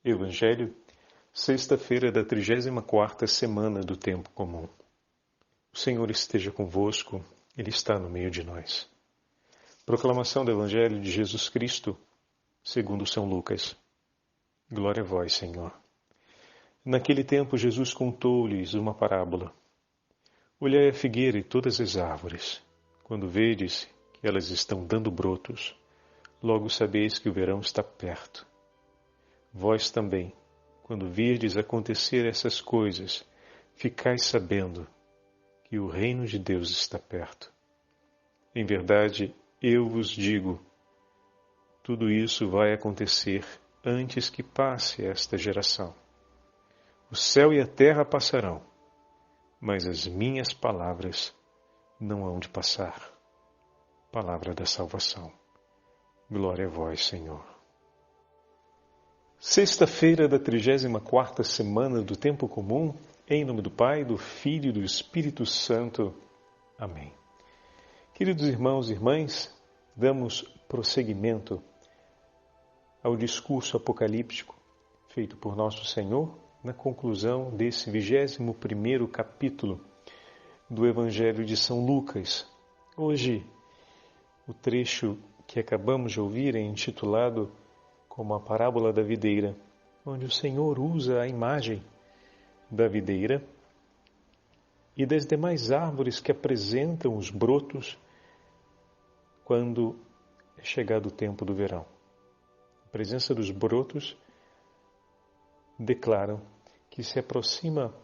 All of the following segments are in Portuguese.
Evangelho, sexta-feira da 34ª semana do Tempo Comum. O Senhor esteja convosco, Ele está no meio de nós. Proclamação do Evangelho de Jesus Cristo, segundo São Lucas. Glória a vós, Senhor. Naquele tempo Jesus contou-lhes uma parábola. Olhai a figueira e todas as árvores. Quando vedes que elas estão dando brotos, logo sabeis que o verão está perto. Vós também, quando virdes acontecer essas coisas, ficais sabendo que o reino de Deus está perto. Em verdade, eu vos digo, tudo isso vai acontecer antes que passe esta geração. O céu e a terra passarão, mas as minhas palavras não hão de passar. Palavra da salvação. Glória a vós, Senhor. Sexta-feira da 34ª semana do Tempo Comum, em nome do Pai, do Filho e do Espírito Santo. Amém. Queridos irmãos e irmãs, damos prosseguimento ao discurso apocalíptico feito por Nosso Senhor na conclusão desse 21º capítulo do Evangelho de São Lucas. Hoje, o trecho que acabamos de ouvir é intitulado como a parábola da videira, onde o Senhor usa a imagem da videira e das demais árvores que apresentam os brotos quando é chegado o tempo do verão. A presença dos brotos declaram que se aproxima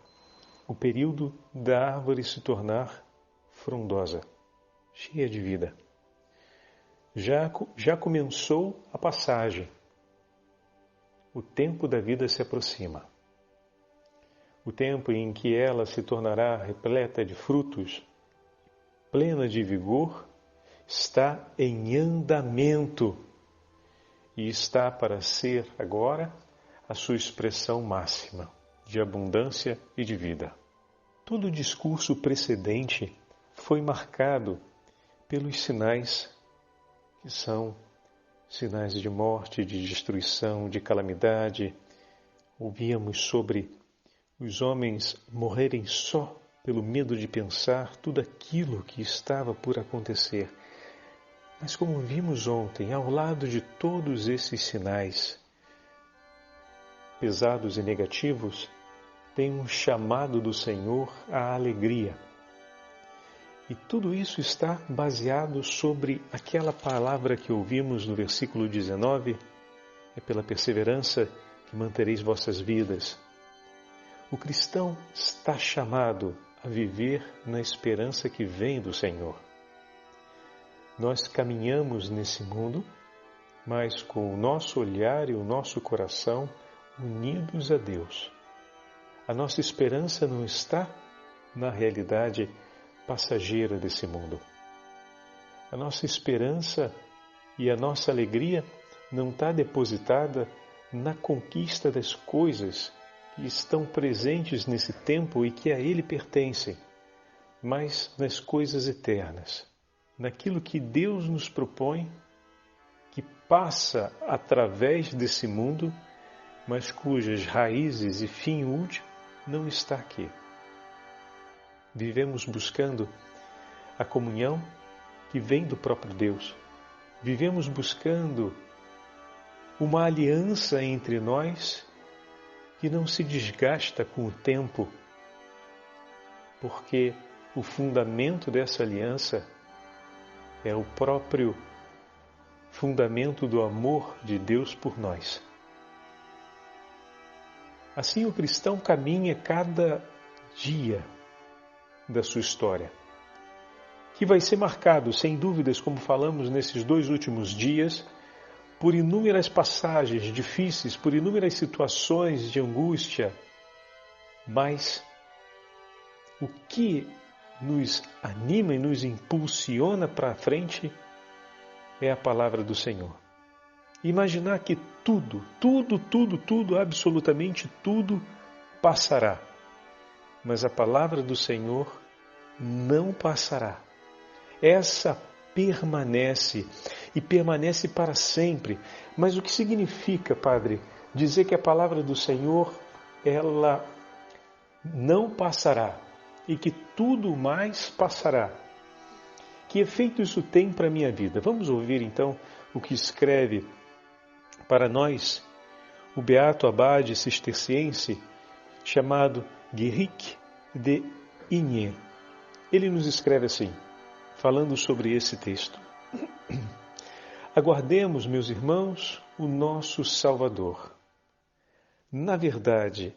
o período da árvore se tornar frondosa, cheia de vida. Já começou a passagem. O tempo da vida se aproxima. O tempo em que ela se tornará repleta de frutos, plena de vigor, está em andamento e está para ser agora a sua expressão máxima de abundância e de vida. Todo o discurso precedente foi marcado pelos sinais que são sinais de morte, de destruição, de calamidade. Ouvíamos sobre os homens morrerem só pelo medo de pensar tudo aquilo que estava por acontecer. Mas como vimos ontem, ao lado de todos esses sinais pesados e negativos, tem um chamado do Senhor à alegria. E tudo isso está baseado sobre aquela palavra que ouvimos no versículo 19, é pela perseverança que mantereis vossas vidas. O cristão está chamado a viver na esperança que vem do Senhor. Nós caminhamos nesse mundo, mas com o nosso olhar e o nosso coração unidos a Deus. A nossa esperança não está na realidade passageira desse mundo. A nossa esperança e a nossa alegria não está depositada na conquista das coisas que estão presentes nesse tempo e que a Ele pertencem, mas nas coisas eternas, naquilo que Deus nos propõe, que passa através desse mundo, mas cujas raízes e fim último não está aqui. Vivemos buscando a comunhão que vem do próprio Deus. Vivemos buscando uma aliança entre nós que não se desgasta com o tempo, porque o fundamento dessa aliança é o próprio fundamento do amor de Deus por nós. Assim o cristão caminha cada dia da sua história, que vai ser marcado, sem dúvidas, como falamos nesses 2 últimos dias, por inúmeras passagens difíceis, por inúmeras situações de angústia, mas o que nos anima e nos impulsiona para a frente é a palavra do Senhor. Imaginar que tudo, absolutamente tudo passará, mas a palavra do Senhor não passará. Essa permanece e permanece para sempre. Mas o que significa, Padre, dizer que a palavra do Senhor, ela não passará e que tudo mais passará. Que efeito isso tem para a minha vida? Vamos ouvir então o que escreve para nós o beato abade cisterciense chamado Guéric de Igny. Ele nos escreve assim, falando sobre esse texto. Aguardemos, meus irmãos, o nosso Salvador. Na verdade,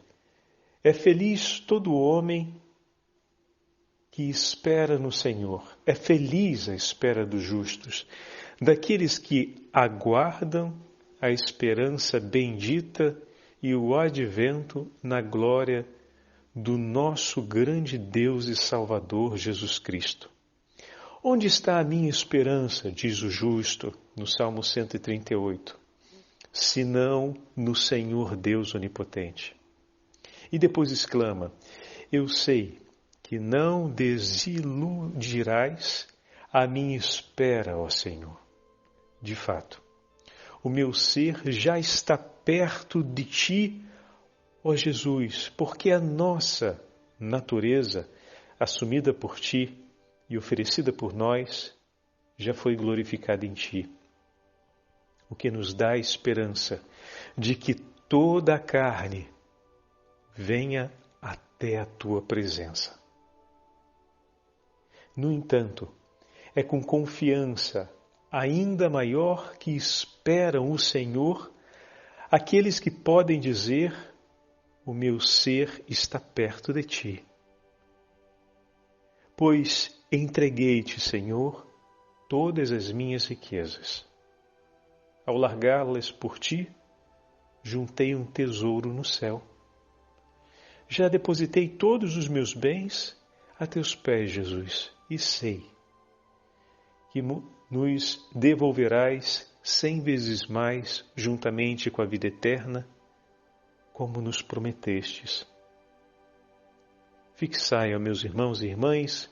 é feliz todo homem que espera no Senhor. É feliz a espera dos justos, daqueles que aguardam a esperança bendita e o advento na glória do nosso grande Deus e Salvador Jesus Cristo. Onde está a minha esperança, diz o justo no Salmo 138, senão no Senhor Deus Onipotente. E depois exclama, eu sei que não desiludirás a minha espera, ó Senhor. De fato, o meu ser já está perto de Ti, ó Jesus, porque a nossa natureza, assumida por Ti e oferecida por nós, já foi glorificada em Ti. O que nos dá a esperança de que toda a carne venha até a Tua presença. No entanto, é com confiança ainda maior que esperam o Senhor aqueles que podem dizer, o meu ser está perto de Ti. Pois entreguei-te, Senhor, todas as minhas riquezas. Ao largá-las por Ti, juntei um tesouro no céu. Já depositei todos os meus bens a Teus pés, Jesus, e sei que nos devolverás 100 vezes mais, juntamente com a vida eterna, como nos prometestes. Fixai, ó meus irmãos e irmãs,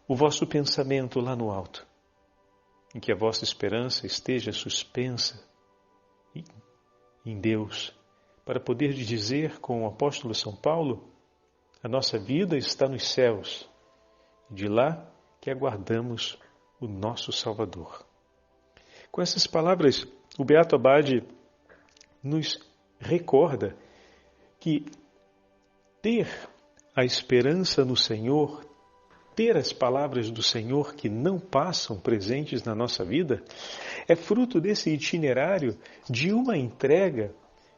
o vosso pensamento lá no alto, em que a vossa esperança esteja suspensa em Deus, para poder dizer com o apóstolo São Paulo, a nossa vida está nos céus, de lá que aguardamos o nosso Salvador. Com essas palavras, o beato abade nos recorda que ter a esperança no Senhor, ter as palavras do Senhor que não passam presentes na nossa vida, é fruto desse itinerário de uma entrega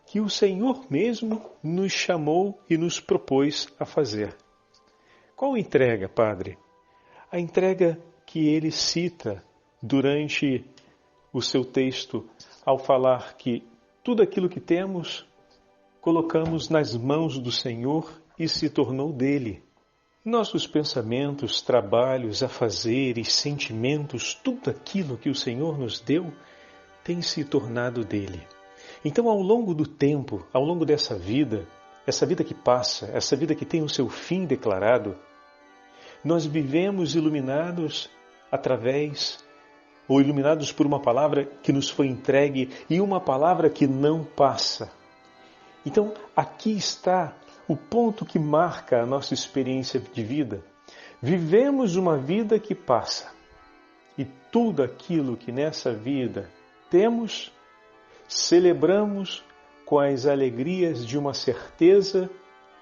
que o Senhor mesmo nos chamou e nos propôs a fazer. Qual entrega, Padre? A entrega que ele cita durante o seu texto ao falar que tudo aquilo que temos colocamos nas mãos do Senhor e se tornou dele. Nossos pensamentos, trabalhos, afazeres, sentimentos, tudo aquilo que o Senhor nos deu tem se tornado dele. Então, ao longo do tempo, ao longo dessa vida, essa vida que passa, essa vida que tem o seu fim declarado, nós vivemos iluminados iluminados por uma palavra que nos foi entregue e uma palavra que não passa. Então, aqui está o ponto que marca a nossa experiência de vida. Vivemos uma vida que passa. E tudo aquilo que nessa vida temos, celebramos com as alegrias de uma certeza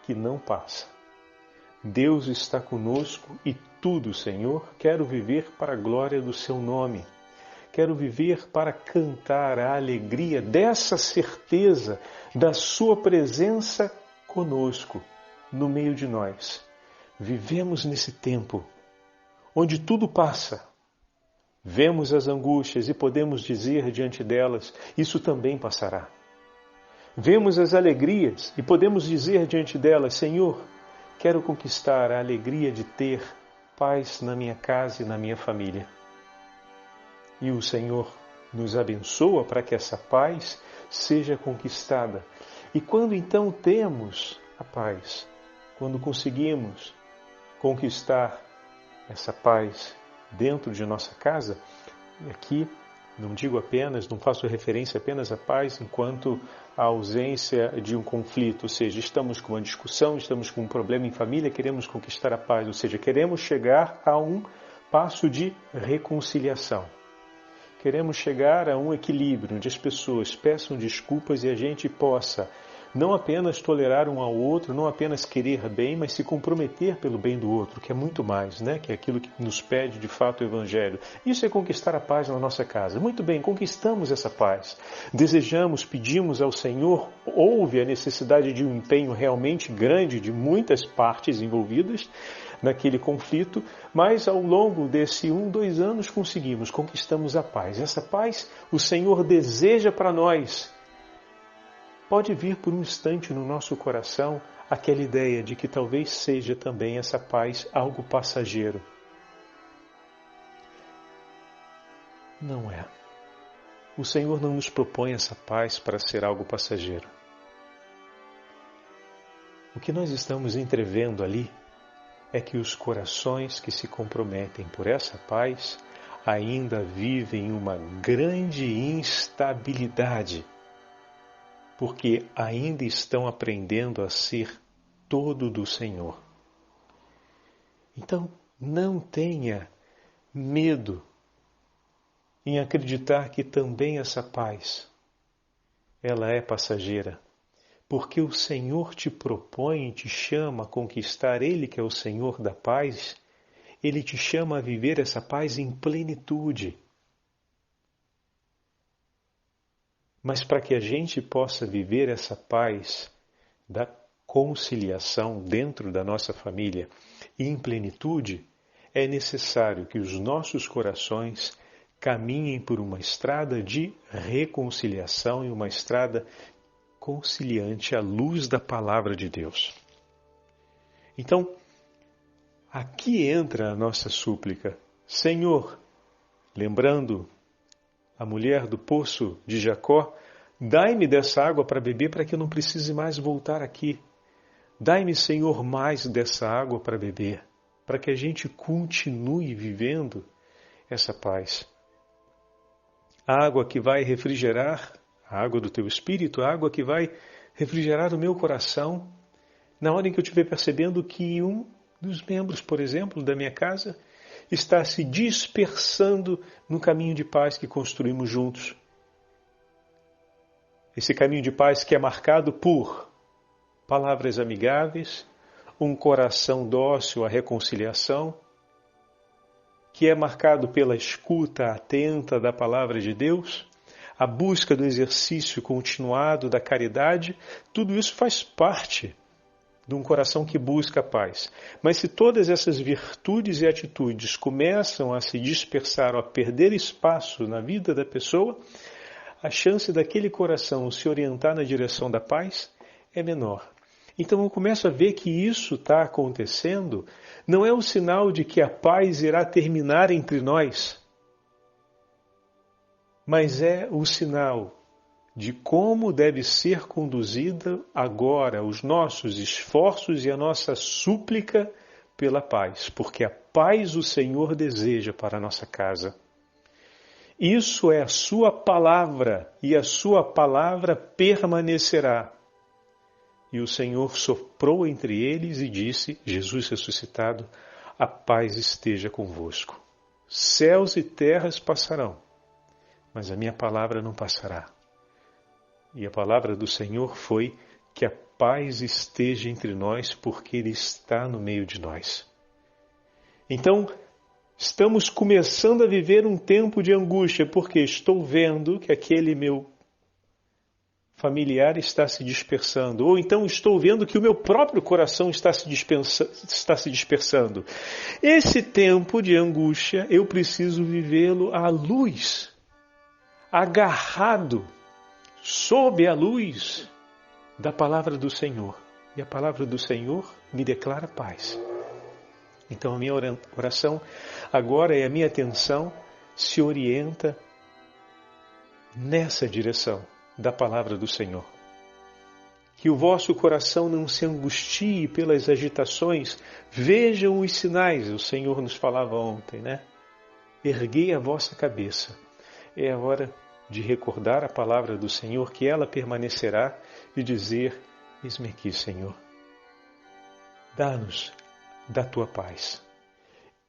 que não passa. Deus está conosco e tudo, Senhor, quero viver para a glória do Seu nome. Quero viver para cantar a alegria dessa certeza da Sua presença conosco, no meio de nós. Vivemos nesse tempo onde tudo passa. Vemos as angústias e podemos dizer diante delas, isso também passará. Vemos as alegrias e podemos dizer diante delas, Senhor, quero conquistar a alegria de ter paz na minha casa e na minha família. E o Senhor nos abençoa para que essa paz seja conquistada. E quando então temos a paz, quando conseguimos conquistar essa paz dentro de nossa casa, e aqui Não faço referência apenas à paz enquanto a ausência de um conflito, ou seja, estamos com uma discussão, estamos com um problema em família, queremos conquistar a paz, ou seja, queremos chegar a um passo de reconciliação. Queremos chegar a um equilíbrio onde as pessoas peçam desculpas e a gente possa não apenas tolerar um ao outro, não apenas querer bem, mas se comprometer pelo bem do outro, que é muito mais, né? Que é aquilo que nos pede de fato o Evangelho. Isso é conquistar a paz na nossa casa. Muito bem, conquistamos essa paz. Desejamos, pedimos ao Senhor, houve a necessidade de um empenho realmente grande de muitas partes envolvidas naquele conflito, mas ao longo desse 2 anos conquistamos a paz. Essa paz o Senhor deseja para nós. Pode vir por um instante no nosso coração aquela ideia de que talvez seja também essa paz algo passageiro. Não é. O Senhor não nos propõe essa paz para ser algo passageiro. O que nós estamos entrevendo ali é que os corações que se comprometem por essa paz ainda vivem uma grande instabilidade, porque ainda estão aprendendo a ser todo do Senhor. Então, não tenha medo em acreditar que também essa paz, ela é passageira, porque o Senhor te propõe e te chama a conquistar, Ele que é o Senhor da paz, Ele te chama a viver essa paz em plenitude. Mas para que a gente possa viver essa paz da conciliação dentro da nossa família e em plenitude, é necessário que os nossos corações caminhem por uma estrada de reconciliação e uma estrada conciliante à luz da palavra de Deus. Então, aqui entra a nossa súplica. Senhor, lembrando a mulher do poço de Jacó, dai-me dessa água para beber para que eu não precise mais voltar aqui. Dai-me, Senhor, mais dessa água para beber, para que a gente continue vivendo essa paz. A água que vai refrigerar, a água do teu Espírito, a água que vai refrigerar o meu coração, na hora em que eu estiver percebendo que um dos membros, por exemplo, da minha casa, está se dispersando no caminho de paz que construímos juntos. Esse caminho de paz que é marcado por palavras amigáveis, um coração dócil à reconciliação, que é marcado pela escuta atenta da palavra de Deus, a busca do exercício continuado da caridade, tudo isso faz parte de um coração que busca a paz. Mas se todas essas virtudes e atitudes começam a se dispersar ou a perder espaço na vida da pessoa, a chance daquele coração se orientar na direção da paz é menor. Então eu começo a ver que isso está acontecendo, não é o sinal de que a paz irá terminar entre nós, mas é o sinal de como deve ser conduzida agora os nossos esforços e a nossa súplica pela paz, porque a paz o Senhor deseja para a nossa casa. Isso é a sua palavra, e a sua palavra permanecerá. E o Senhor soprou entre eles e disse, Jesus ressuscitado, a paz esteja convosco. Céus e terras passarão, mas a minha palavra não passará. E a palavra do Senhor foi que a paz esteja entre nós, porque Ele está no meio de nós. Então, estamos começando a viver um tempo de angústia, porque estou vendo que aquele meu familiar está se dispersando, ou então estou vendo que o meu próprio coração está se dispersando. Esse tempo de angústia, eu preciso vivê-lo à luz, agarrado, sob a luz da palavra do Senhor. E a palavra do Senhor me declara paz. Então a minha oração agora é a minha atenção se orienta nessa direção da palavra do Senhor. Que o vosso coração não se angustie pelas agitações. Vejam os sinais, o Senhor nos falava ontem, né? Erguei a vossa cabeça. é a hora de recordar a palavra do Senhor, que ela permanecerá, e dizer: eis-me aqui, Senhor. Dá-nos da tua paz.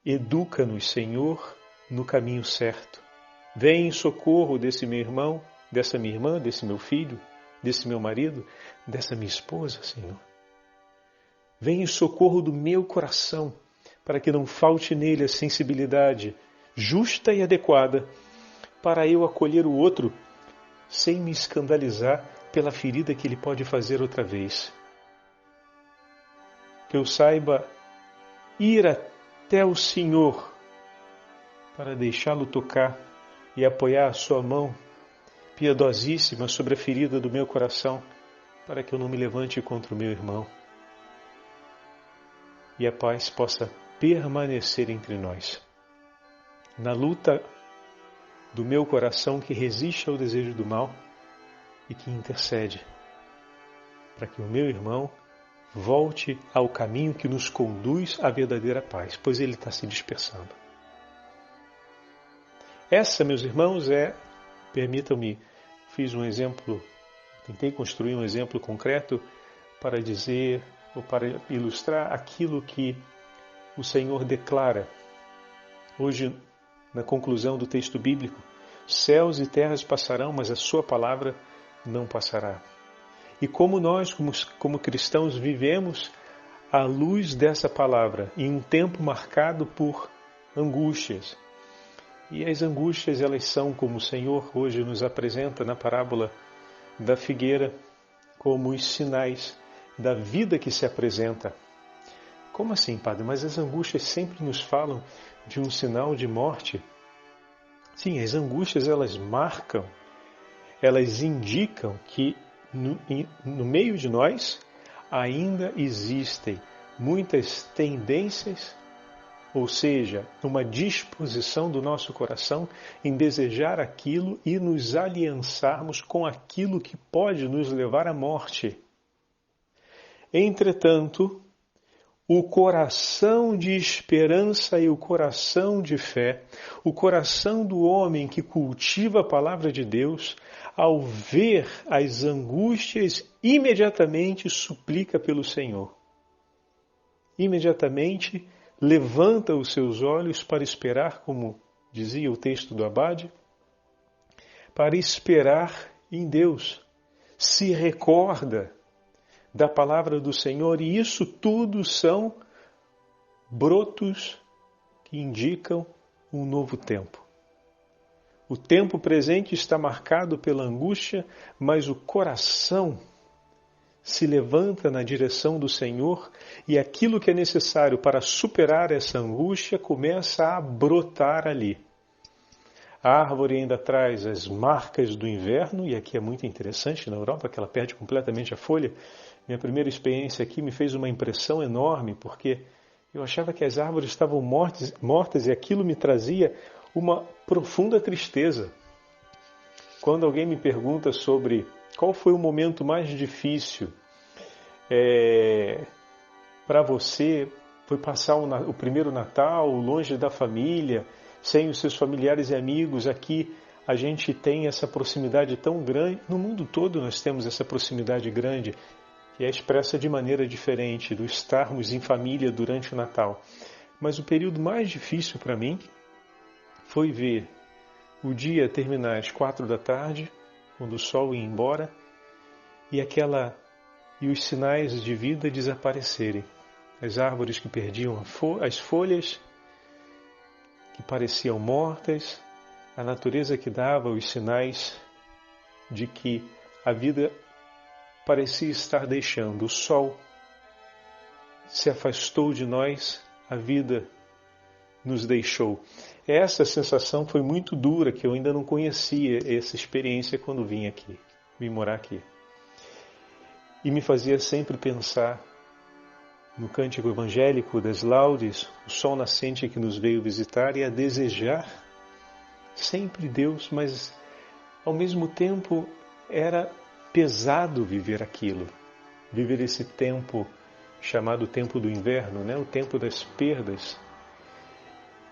Educa-nos, Senhor, no caminho certo. Vem em socorro desse meu irmão, dessa minha irmã, desse meu filho, desse meu marido, dessa minha esposa, Senhor. Vem em socorro do meu coração, para que não falte nele a sensibilidade justa e adequada para eu acolher o outro sem me escandalizar pela ferida que ele pode fazer outra vez. Que eu saiba ir até o Senhor para deixá-lo tocar e apoiar a sua mão piedosíssima sobre a ferida do meu coração, para que eu não me levante contra o meu irmão. E a paz possa permanecer entre nós. Na luta do meu coração que resiste ao desejo do mal e que intercede, para que o meu irmão volte ao caminho que nos conduz à verdadeira paz, pois ele está se dispersando. Essa, meus irmãos, permitam-me, fiz um exemplo, tentei construir um exemplo concreto para dizer ou para ilustrar aquilo que o Senhor declara hoje na conclusão do texto bíblico: céus e terras passarão, mas a sua palavra não passará. E como nós, como cristãos, vivemos à luz dessa palavra, em um tempo marcado por angústias. E as angústias, elas são, como o Senhor hoje nos apresenta na parábola da figueira, como os sinais da vida que se apresenta. Como assim, Padre? Mas as angústias sempre nos falam de um sinal de morte. Sim, as angústias, elas marcam, elas indicam que no meio de nós ainda existem muitas tendências, ou seja, uma disposição do nosso coração em desejar aquilo e nos aliançarmos com aquilo que pode nos levar à morte. Entretanto, o coração de esperança e o coração de fé, o coração do homem que cultiva a palavra de Deus, ao ver as angústias, imediatamente suplica pelo Senhor. Imediatamente levanta os seus olhos para esperar, como dizia o texto do Abade, para esperar em Deus. Se recorda da palavra do Senhor, e isso tudo são brotos que indicam um novo tempo. O tempo presente está marcado pela angústia, mas o coração se levanta na direção do Senhor e aquilo que é necessário para superar essa angústia começa a brotar ali. A árvore ainda traz as marcas do inverno, e aqui é muito interessante na Europa, que ela perde completamente a folha. Minha primeira experiência aqui me fez uma impressão enorme, porque eu achava que as árvores estavam mortas e aquilo me trazia uma profunda tristeza. Quando alguém me pergunta sobre qual foi o momento mais difícil para você, foi passar o primeiro Natal longe da família, sem os seus familiares e amigos. Aqui a gente tem essa proximidade tão grande, no mundo todo nós temos essa proximidade grande, que é expressa de maneira diferente do estarmos em família durante o Natal. Mas o período mais difícil para mim foi ver o dia terminar às 4 da tarde, quando o sol ia embora, e os sinais de vida desaparecerem. As árvores que perdiam as folhas, que pareciam mortas, a natureza que dava os sinais de que a vida parecia estar deixando. O sol se afastou de nós, a vida nos deixou. Essa sensação foi muito dura, que eu ainda não conhecia essa experiência quando vim morar aqui. E me fazia sempre pensar no cântico evangélico das laudes, o sol nascente que nos veio visitar, e a desejar sempre Deus, mas ao mesmo tempo era pesado viver aquilo, viver esse tempo chamado tempo do inverno, o tempo das perdas.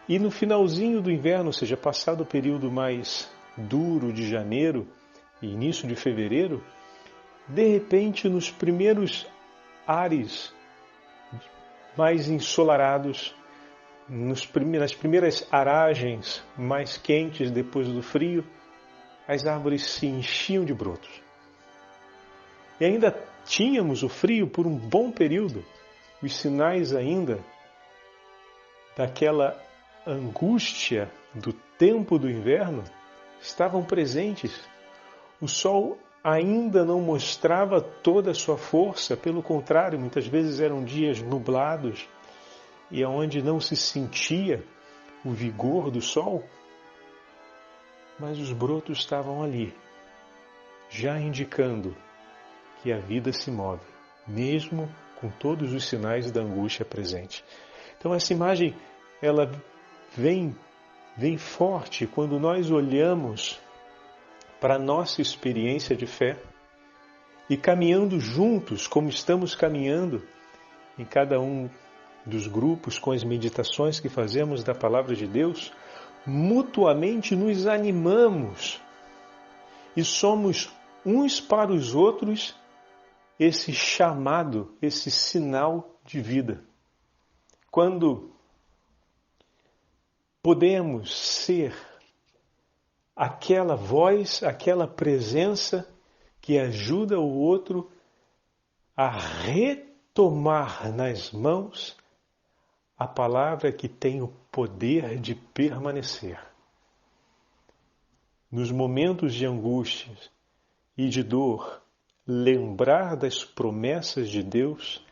E no finalzinho do inverno, ou seja, passado o período mais duro de janeiro e início de fevereiro, de repente, nos primeiros ares mais ensolarados, nas primeiras aragens mais quentes depois do frio, as árvores se enchiam de brotos. E ainda tínhamos o frio por um bom período, os sinais ainda daquela angústia do tempo do inverno estavam presentes. O sol ainda não mostrava toda a sua força, pelo contrário, muitas vezes eram dias nublados e onde não se sentia o vigor do sol, mas os brotos estavam ali, já indicando que a vida se move, mesmo com todos os sinais da angústia presente. Então essa imagem, ela vem forte quando nós olhamos para a nossa experiência de fé e caminhando juntos, como estamos caminhando em cada um dos grupos com as meditações que fazemos da Palavra de Deus, mutuamente nos animamos e somos uns para os outros esse chamado, esse sinal de vida. Quando podemos ser aquela voz, aquela presença que ajuda o outro a retomar nas mãos a palavra que tem o poder de permanecer. Nos momentos de angústia e de dor, lembrar das promessas de Deus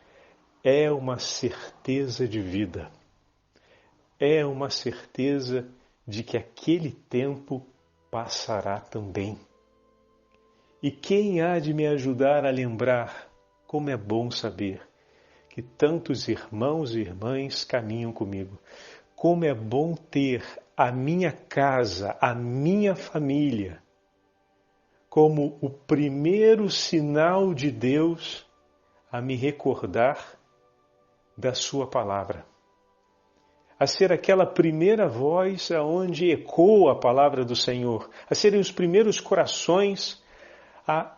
é uma certeza de vida. É uma certeza de que aquele tempo passará também. E quem há de me ajudar a lembrar como é bom saber que tantos irmãos e irmãs caminham comigo? Como é bom ter a minha casa, a minha família, como o primeiro sinal de Deus a me recordar da sua palavra. A ser aquela primeira voz aonde ecoa a palavra do Senhor, a serem os primeiros corações a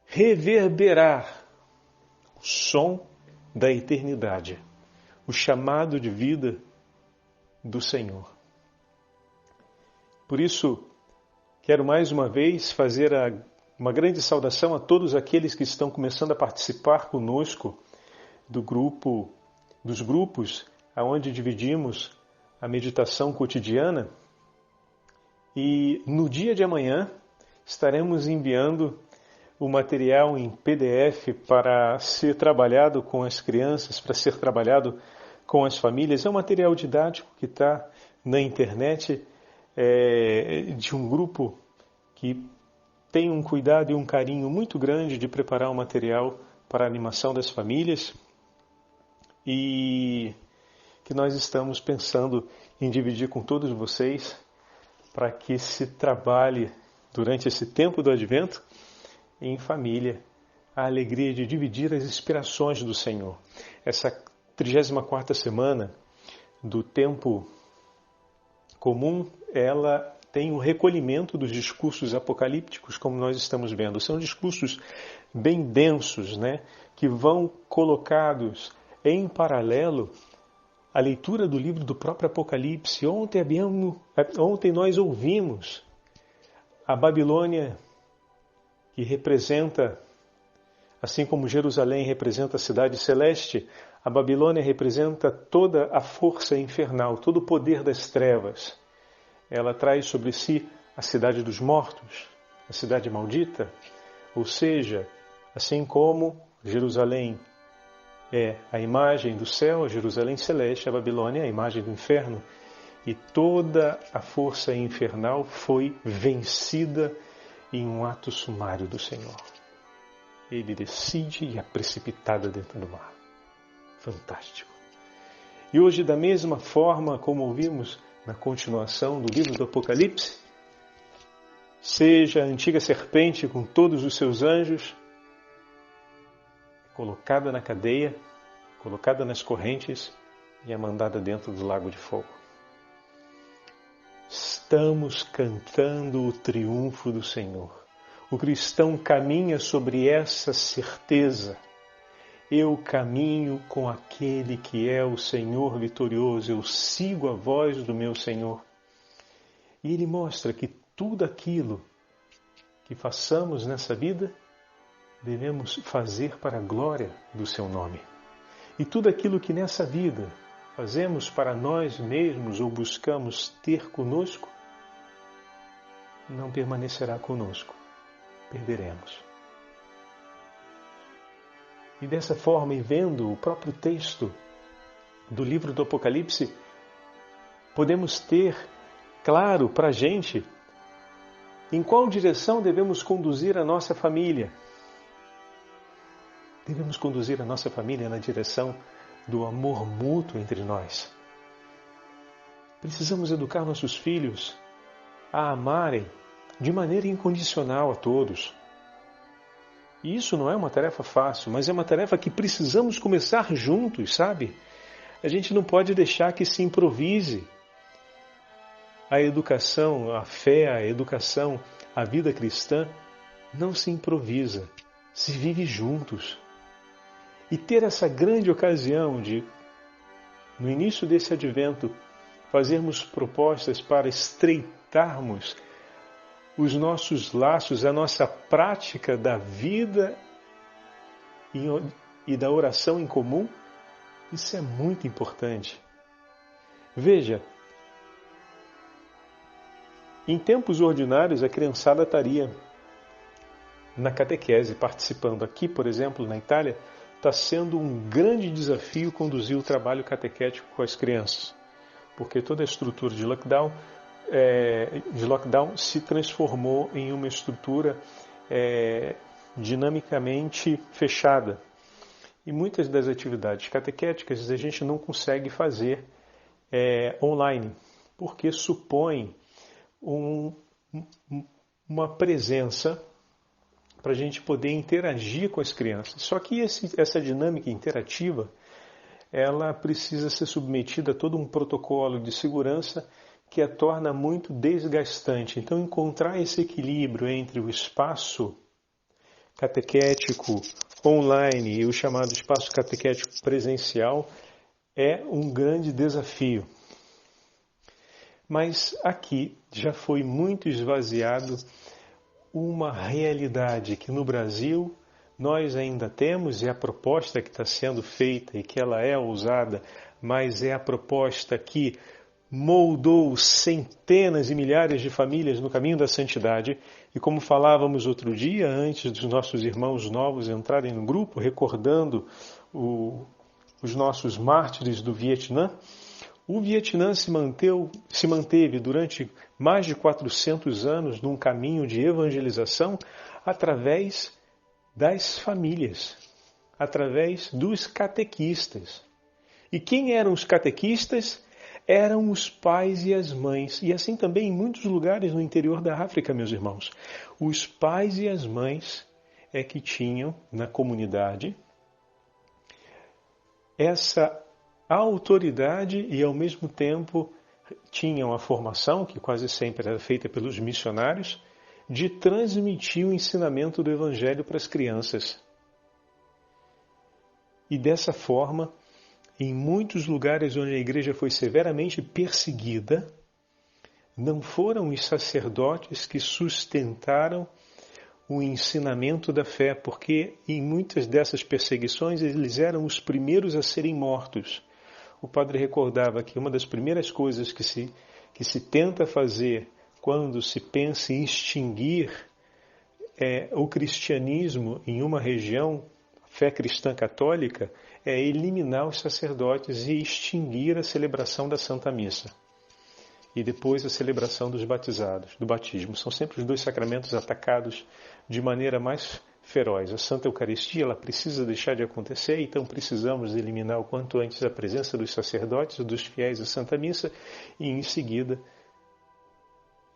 reverberar o som da eternidade, o chamado de vida do Senhor. Por isso, quero mais uma vez fazer uma grande saudação a todos aqueles que estão começando a participar conosco dos grupos onde dividimos a meditação cotidiana. E no dia de amanhã estaremos enviando o material em PDF para ser trabalhado com as crianças, para ser trabalhado com as famílias. É um material didático que está na internet, de um grupo que tem um cuidado e um carinho muito grande de preparar o material para a animação das famílias e que nós estamos pensando em dividir com todos vocês para que se trabalhe durante esse tempo do Advento em família a alegria de dividir as inspirações do Senhor. Essa 34ª semana do tempo comum, ela tem o recolhimento dos discursos apocalípticos, como nós estamos vendo. São discursos bem densos, né, que vão colocados em paralelo à leitura do livro do próprio Apocalipse. Ontem nós ouvimos a Babilônia, que representa, assim como Jerusalém representa a cidade celeste, a Babilônia representa toda a força infernal, todo o poder das trevas. Ela traz sobre si a cidade dos mortos, a cidade maldita, ou seja, assim como Jerusalém é a imagem do céu, a Jerusalém celeste, a Babilônia é a imagem do inferno, e toda a força infernal foi vencida em um ato sumário do Senhor. Ele decide e é precipitada dentro do mar. Fantástico. E hoje, da mesma forma como ouvimos na continuação do livro do Apocalipse, seja a antiga serpente com todos os seus anjos colocada na cadeia, colocada nas correntes e é mandada dentro do lago de fogo. estamos cantando o triunfo do Senhor. O cristão caminha sobre essa certeza. Eu caminho com aquele que é o Senhor vitorioso, eu sigo a voz do meu Senhor. E ele mostra que tudo aquilo que façamos nessa vida, devemos fazer para a glória do seu nome. E tudo aquilo que nessa vida fazemos para nós mesmos ou buscamos ter conosco, não permanecerá conosco, perderemos. E dessa forma, e vendo o próprio texto do livro do Apocalipse, podemos ter claro para a gente em qual direção devemos conduzir a nossa família. Devemos conduzir a nossa família na direção do amor mútuo entre nós. Precisamos educar nossos filhos a amarem de maneira incondicional a todos. E isso não é uma tarefa fácil, mas é uma tarefa que precisamos começar juntos, sabe? A gente não pode deixar que se improvise. A educação, a fé, a educação, a vida cristã não se improvisa, se vive juntos. E ter essa grande ocasião de, no início desse advento, fazermos propostas para estreitarmos os nossos laços, a nossa prática da vida e da oração em comum, isso é muito importante. Veja, em tempos ordinários a criançada estaria na catequese participando. Aqui, por exemplo, na Itália, está sendo um grande desafio conduzir o trabalho catequético com as crianças, porque toda a estrutura de lockdown se transformou em uma estrutura dinamicamente fechada. E muitas das atividades catequéticas a gente não consegue fazer online, porque supõe uma presença para a gente poder interagir com as crianças. Só que essa dinâmica interativa, ela precisa ser submetida a todo um protocolo de segurança que a torna muito desgastante. Então, encontrar esse equilíbrio entre o espaço catequético online e o chamado espaço catequético presencial é um grande desafio. Mas aqui já foi muito esvaziado uma realidade que no Brasil nós ainda temos, e a proposta que está sendo feita e que ela é ousada, mas é a proposta que moldou centenas e milhares de famílias no caminho da santidade. E como falávamos outro dia, antes dos nossos irmãos novos entrarem no grupo, recordando os nossos mártires do Vietnã, o Vietnã se manteve durante mais de 400 anos num caminho de evangelização através das famílias, através dos catequistas. E quem eram os catequistas? Eram os pais e as mães. E assim também em muitos lugares no interior da África, meus irmãos. Os pais e as mães é que tinham na comunidade essa autoridade e ao mesmo tempo tinham a formação, que quase sempre era feita pelos missionários, de transmitir o ensinamento do Evangelho para as crianças. E dessa forma, em muitos lugares onde a igreja foi severamente perseguida, não foram os sacerdotes que sustentaram o ensinamento da fé, porque em muitas dessas perseguições eles eram os primeiros a serem mortos. O padre recordava que uma das primeiras coisas que se tenta fazer quando se pensa em extinguir o cristianismo em uma região, fé cristã católica, é eliminar os sacerdotes e extinguir a celebração da Santa Missa. E depois a celebração dos batizados, do batismo. São sempre os dois sacramentos atacados de maneira mais feroz. A Santa Eucaristia ela precisa deixar de acontecer, então precisamos eliminar o quanto antes a presença dos sacerdotes, dos fiéis à Santa Missa, e em seguida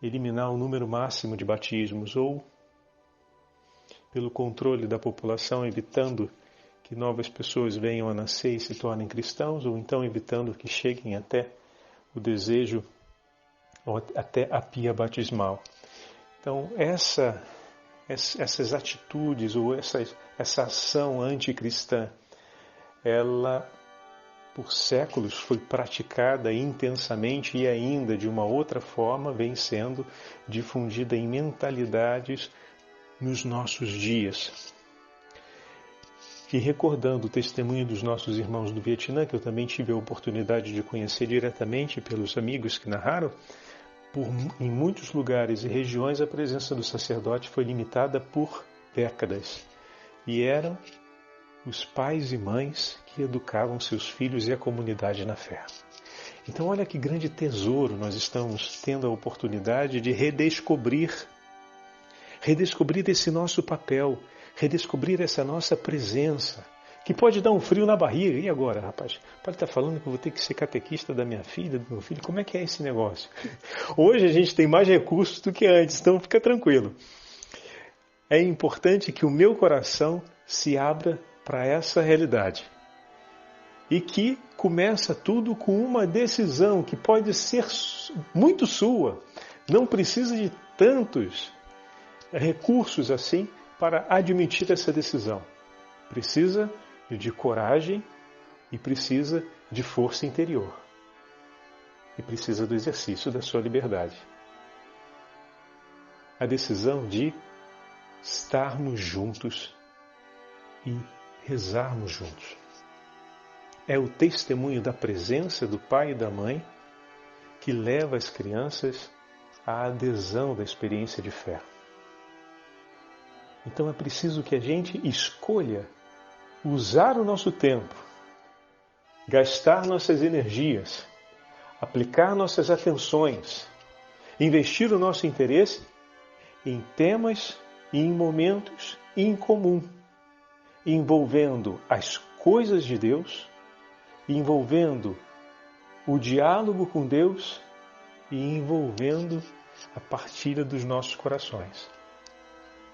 eliminar o número máximo de batismos, ou pelo controle da população, evitando que novas pessoas venham a nascer e se tornem cristãos, ou então evitando que cheguem até o desejo ou até a pia batismal. Então, essas atitudes ou essa ação anticristã, ela por séculos foi praticada intensamente e ainda de uma outra forma vem sendo difundida em mentalidades nos nossos dias. E recordando o testemunho dos nossos irmãos do Vietnã, que eu também tive a oportunidade de conhecer diretamente pelos amigos que narraram, em muitos lugares e regiões a presença do sacerdote foi limitada por décadas. E eram os pais e mães que educavam seus filhos e a comunidade na fé. Então olha que grande tesouro nós estamos tendo a oportunidade de redescobrir esse nosso papel, redescobrir essa nossa presença, que pode dar um frio na barriga. E agora, rapaz? Pode estar falando que eu vou ter que ser catequista da minha filha, do meu filho? Como é que é esse negócio? Hoje a gente tem mais recursos do que antes, então fica tranquilo. É importante que o meu coração se abra para essa realidade. E que começa tudo com uma decisão que pode ser muito sua. Não precisa de tantos recursos assim para admitir essa decisão. Precisa de coragem e precisa de força interior. E precisa do exercício da sua liberdade. A decisão de estarmos juntos e rezarmos juntos. É o testemunho da presença do pai e da mãe que leva as crianças à adesão da experiência de fé. Então é preciso que a gente escolha usar o nosso tempo, gastar nossas energias, aplicar nossas atenções, investir o nosso interesse em temas e em momentos em comum, envolvendo as coisas de Deus, envolvendo o diálogo com Deus e envolvendo a partilha dos nossos corações.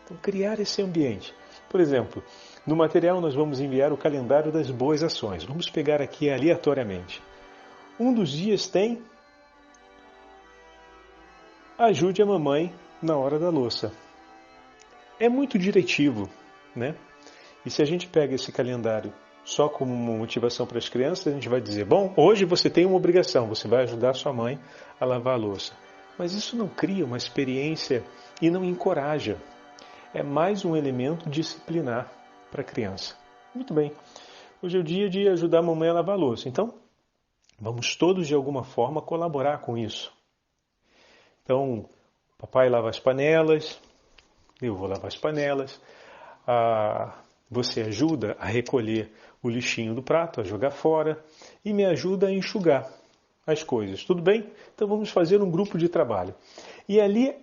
Então, criar esse ambiente. Por exemplo, no material nós vamos enviar o calendário das boas ações. Vamos pegar aqui aleatoriamente. Um dos dias tem ajude a mamãe na hora da louça. É muito diretivo, né? E se a gente pega esse calendário só como uma motivação para as crianças, a gente vai dizer, bom, hoje você tem uma obrigação, você vai ajudar a sua mãe a lavar a louça. Mas isso não cria uma experiência e não encoraja. É mais um elemento disciplinar para a criança. Muito bem, hoje é o dia de ajudar a mamãe a lavar a louça. Então, vamos todos de alguma forma colaborar com isso. Então, papai lava as panelas, eu vou lavar as panelas, você ajuda a recolher o lixinho do prato, a jogar fora, e me ajuda a enxugar as coisas. Tudo bem? Então vamos fazer um grupo de trabalho. E ali,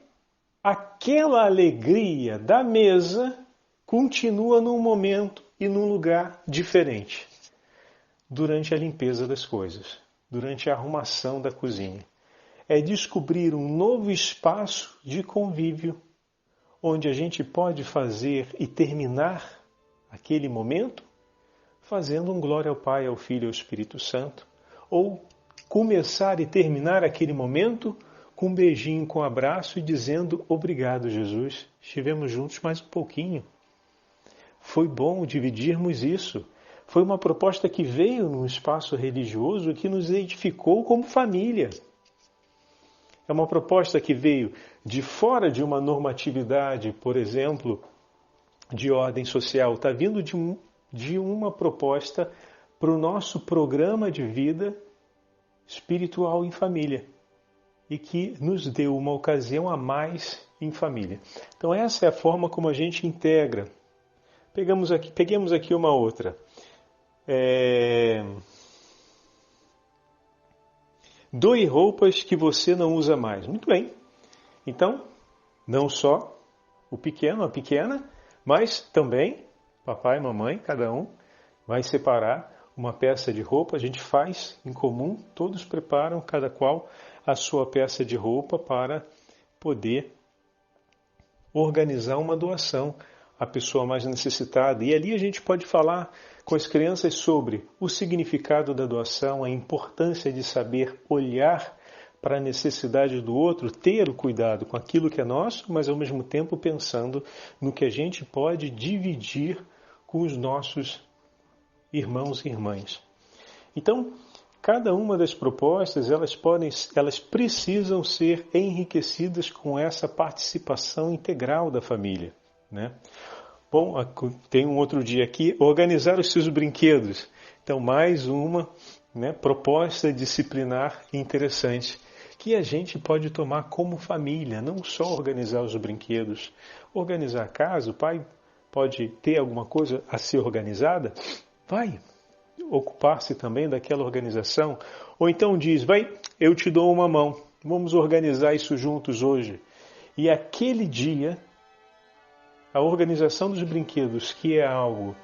aquela alegria da mesa continua num momento e num lugar diferente. Durante a limpeza das coisas, durante a arrumação da cozinha. É descobrir um novo espaço de convívio, onde a gente pode fazer e terminar aquele momento fazendo um glória ao Pai, ao Filho e ao Espírito Santo, ou começar e terminar aquele momento com um beijinho, com um abraço e dizendo obrigado, Jesus, estivemos juntos mais um pouquinho. Foi bom dividirmos isso. Foi uma proposta que veio num espaço religioso que nos edificou como família. É uma proposta que veio de fora de uma normatividade, por exemplo, de ordem social. Está vindo de uma proposta para o nosso programa de vida espiritual em família. E que nos deu uma ocasião a mais em família. Então essa é a forma como a gente integra. Peguemos aqui uma outra. Doe roupas que você não usa mais. Muito bem. Então, não só o pequeno, a pequena, mas também papai e mamãe, cada um vai separar uma peça de roupa. A gente faz em comum, todos preparam, cada qual a sua peça de roupa para poder organizar uma doação à pessoa mais necessitada. E ali a gente pode falar com as crianças sobre o significado da doação, a importância de saber olhar para a necessidade do outro, ter o cuidado com aquilo que é nosso, mas ao mesmo tempo pensando no que a gente pode dividir com os nossos irmãos e irmãs. Então, cada uma das propostas, elas precisam ser enriquecidas com essa participação integral da família, né? Bom, tem um outro dia aqui, organizar os seus brinquedos. Então, mais uma, né, proposta disciplinar interessante, que a gente pode tomar como família, não só organizar os brinquedos. Organizar a casa, o pai pode ter alguma coisa a ser organizada, vai ocupar-se também daquela organização. Ou então diz, eu te dou uma mão, vamos organizar isso juntos hoje. E aquele dia, a organização dos brinquedos, que é algo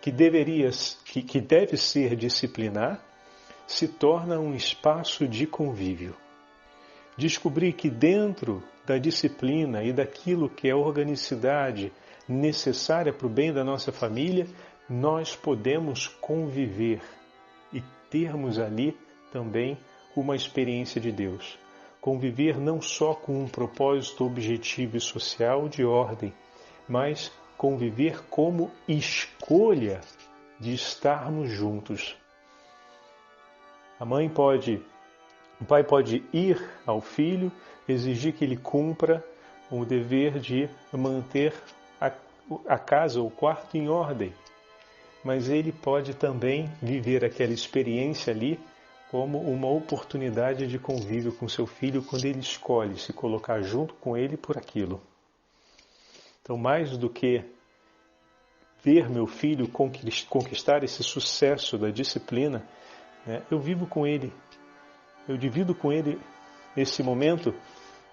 que deve ser disciplinar, se torna um espaço de convívio. Descobrir que dentro da disciplina e daquilo que é a organicidade necessária para o bem da nossa família, nós podemos conviver e termos ali também uma experiência de Deus. Conviver não só com um propósito objetivo e social de ordem, mas conviver como escolha de estarmos juntos. O pai pode ir ao filho, exigir que ele cumpra o dever de manter a casa, o quarto em ordem. Mas ele pode também viver aquela experiência ali como uma oportunidade de convívio com seu filho quando ele escolhe se colocar junto com ele por aquilo. Então, mais do que ver meu filho conquistar esse sucesso da disciplina, né, eu vivo com ele. Eu divido com ele esse momento,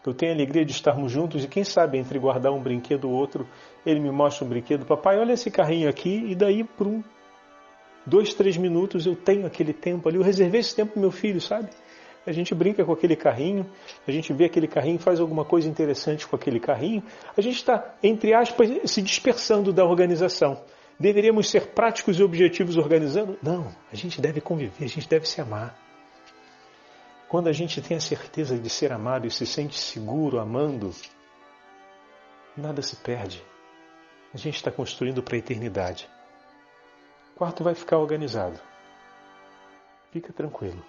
eu tenho a alegria de estarmos juntos e quem sabe entre guardar um brinquedo ou outro, ele me mostra um brinquedo, papai, olha esse carrinho aqui, e daí por 2, 3 minutos eu tenho aquele tempo ali, eu reservei esse tempo para meu filho, sabe? A gente brinca com aquele carrinho, a gente vê aquele carrinho, faz alguma coisa interessante com aquele carrinho, a gente está, entre aspas, se dispersando da organização. Deveríamos ser práticos e objetivos organizando? Não, a gente deve conviver, a gente deve se amar. Quando a gente tem a certeza de ser amado e se sente seguro amando, nada se perde. A gente está construindo para a eternidade. O quarto vai ficar organizado. Fica tranquilo.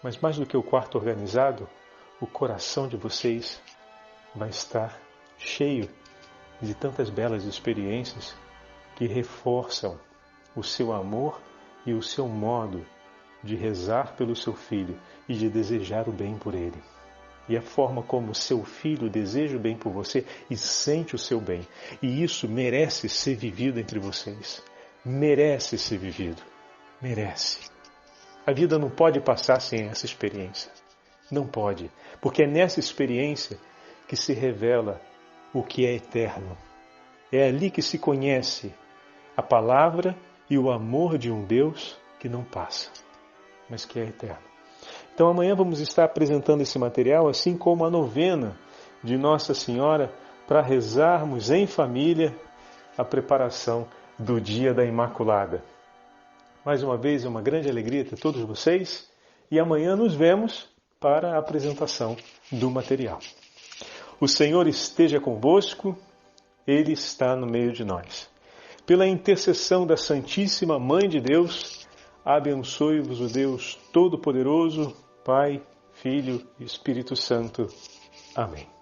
Mas mais do que o quarto organizado, o coração de vocês vai estar cheio de tantas belas experiências que reforçam o seu amor e o seu modo de rezar pelo seu filho e de desejar o bem por ele. E a forma como o seu filho deseja o bem por você e sente o seu bem. E isso merece ser vivido entre vocês. Merece ser vivido. Merece. A vida não pode passar sem essa experiência. Não pode. Porque é nessa experiência que se revela o que é eterno. É ali que se conhece a palavra e o amor de um Deus que não passa, mas que é eterno. Então amanhã vamos estar apresentando esse material, assim como a novena de Nossa Senhora, para rezarmos em família a preparação do Dia da Imaculada. Mais uma vez, é uma grande alegria ter todos vocês e amanhã nos vemos para a apresentação do material. O Senhor esteja convosco, Ele está no meio de nós. Pela intercessão da Santíssima Mãe de Deus, abençoe-vos o Deus Todo-Poderoso, Pai, Filho e Espírito Santo. Amém.